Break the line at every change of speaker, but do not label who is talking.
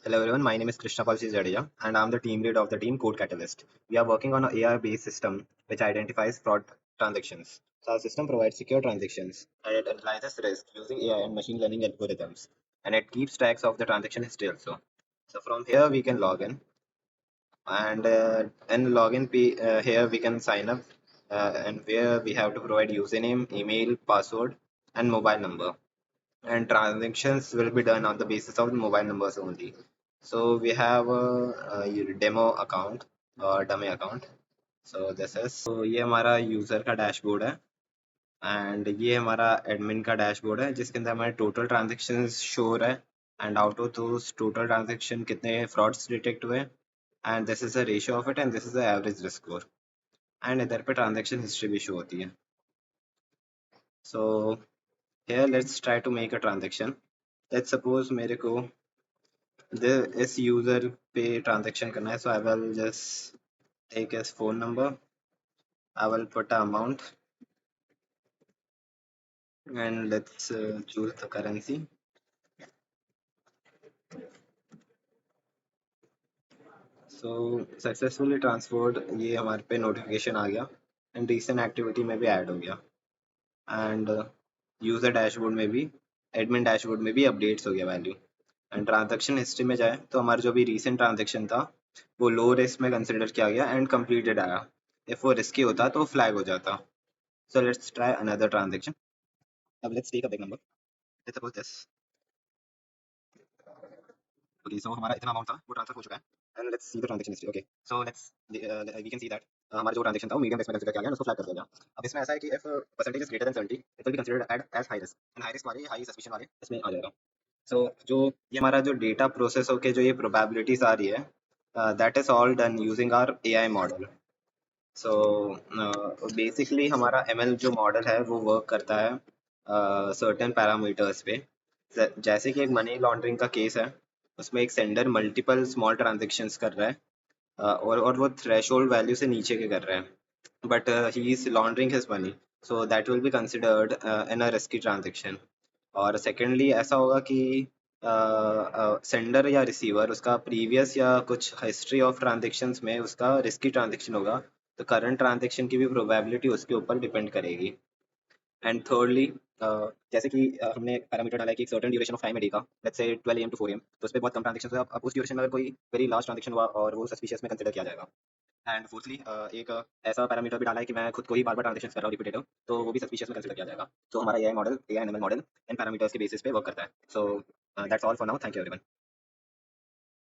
Hello everyone, my name is Krishna Palsi Jadeja and I'm the team lead of the team Code Catalyst. We are working on an AI-based system which identifies fraud transactions. So our system provides secure transactions and it analyzes risk using AI and machine learning algorithms, and it keeps tracks of the transaction history also. So from here we can log in, and here we can sign up, and where we have to provide username, email, password and mobile number, and transactions will be done on the basis of the mobile numbers only. So we have a demo account or dummy account. So this is, so ये हमारा user का dashboard है, and ये हमारा admin का dashboard है जिसके अंदर हमारे टोटल ट्रांजेक्शन्स शो हो रहा है, and out of those total transaction कितने फ्रॉड्स डिटेक्ट हुए, and this is the ratio of it, and this is the average risk score, and इधर पे ट्रांजेक्शन हिस्ट्री भी शो होती है. So here let's try to make a transaction. Let's suppose मेरे को इस यूजर पे ट्रांजेक्शन करना है, so I will just take his phone number, I will put a amount and let's choose the currency. So successfully transferred, ये हमारे पे notification आ गया, एंड रीसेंट एक्टिविटी में भी ऐड हो गया, एंड यूजर डैशबोर्ड में भी, एडमिन डैशबोर्ड में भी अपडेट्स हो गया वैल्यू. एंड ट्रांजैक्शन हिस्ट्री में जाए तो हमारा जो भी रीसेंट ट्रांजैक्शन था वो लो रिस्क में कंसिडर किया गया एंड कंप्लीटेड आया. इफ वो रिस्की होता तो फ्लैग हो जाता. So let's try another transaction. Now let's take a big number. Let's suppose this. Okay, so हमारा इतना अमाउंट था वो ट्रांसफर हो चुका है. And let's see the transaction history. Okay, so we can see that हमारा जो ट्रांजेक्शन था वो मीडियम रिस्क में कंसिडर किया गया और उसको फ्लैग कर दिया गया. अब इसमें ऐसा है कि if percentage is greater than 70, it will be considered as high risk. And high risk वाले, हाई सस्पिशन वाले इसमें आ जाएगा. So जो ये हमारा जो डेटा प्रोसेस होके जो ये प्रोबेबिलिटीज आ रही है, that is all done using our AI model. So basically हमारा ML जो मॉडल है वो वर्क करता है सर्टेन पैरामीटर्स पे. जैसे कि एक मनी लॉन्ड्रिंग का केस है, उसमें एक सेंडर मल्टीपल स्मॉल ट्रांजेक्शन्स कर रहा है, और वो थ्रेशोल्ड वैल्यू से नीचे के कर रहे हैं, but he is laundering his money, so that will be considered in a risky transaction. और सेकेंडली ऐसा होगा कि सेंडर या रिसीवर उसका प्रीवियस या कुछ हिस्ट्री ऑफ ट्रांजेक्शन्स में उसका रिस्की ट्रांजेक्शन होगा, तो करंट ट्रांजेक्शन की भी प्रोबेबिलिटी उसके ऊपर डिपेंड करेगी. एंड थर्डली, जैसे कि हमने पैरामीटर डाला है कि एक सर्टेन ड्यूरेशन ऑफ टाइम है डे का, let's say 12 AM to 4 AM, तो उस पे बहुत कम ट्रांजेक्शन है. अब उस ड्यूरेशन में अगर कोई वेरी लार्ज ट्रांजेक्शन हुआ और वो सस्पिशियस में कंसिडर किया जाएगा. एंड फोर्थली, एक ऐसा पैरामीटर भी डाला है कि मैं खुद को ही बार बार ट्रांजेक्शन कर रहा हूँ रिपीटेटिव, तो वो भी सस्पिशियस में कंसिडर किया जाएगा. तो हमारा AI model, AI and ML model in parameters के बेसिस पे वर्क करता है. So that's all for now. Thank you everyone.